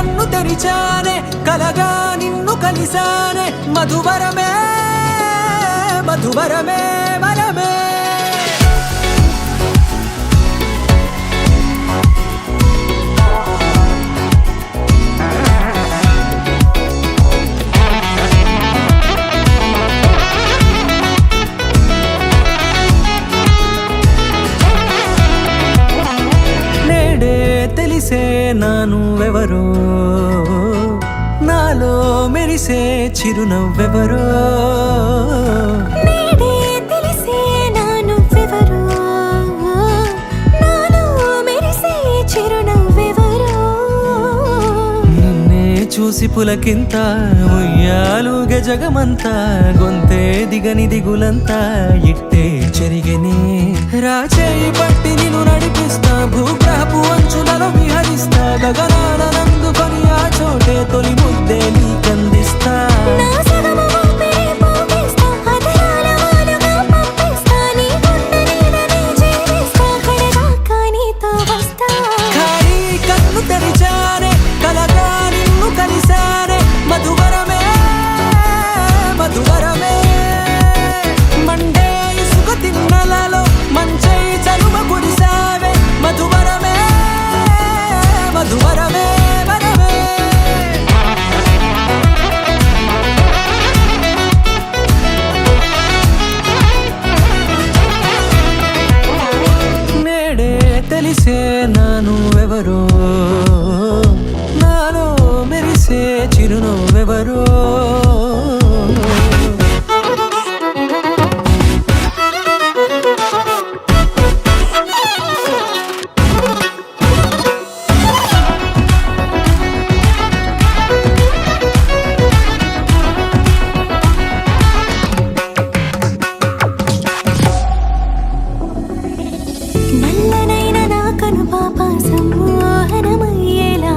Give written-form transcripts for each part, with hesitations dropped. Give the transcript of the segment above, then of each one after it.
కన్ను తెరిచానే కలగా నిన్ను కలిసానే మధువరమే మధువరమే వరమే తెలిసే నానువెవరో నాలో మెరిసే చిరునవ్వెవరో నేడే తెలిసే నానువెవరో నాలో మెరిసే చిరునవ్వెవరో నిన్నే చూసి పులకింత ఉయ్యాలుగే జగమంతా గొంతే దిగని దిగులంతా ఇట్టే చెరిగనే రాచేయి పట్టి నిన్ను నడిపిస్తా భూగ్రహపు అంచులలో విహరిస్తా గగనాన నందుకొని ఆ చోటే తొలి ముద్దే నీకందిస్తా నా సగము ఊపిరి పోగిస్తా అదరాల వాలుగా పంపిస్తా నీ గుండె నీడనే జీవిస్తా కడదాకా నీతో వస్తా ఖాళీ కన్ను తెరిచానే కలగా నిన్ను కలిసానే మధువరమే మధువరమే మండే ఇసుక తిన్నలలో మంచై చలువ కురిసావే మధువరమే మధువరమే వరమే నేడే తెలిసే నానువెవరో నాలో మెరిసే చిరునవ్వెవరో నల్లనైన నా కనుపాప సమ్మోహనమయ్యేలా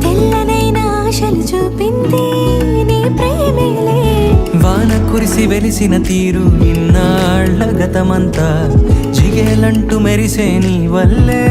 తెల్లనైన ఆశలు చూపింది నీ ప్రేమేలే వాన కురిసి వెలిసిన తీరు ఇన్నాళ్ల గతమంతా జిగేలంటూ మెరిసే నీ వల్లే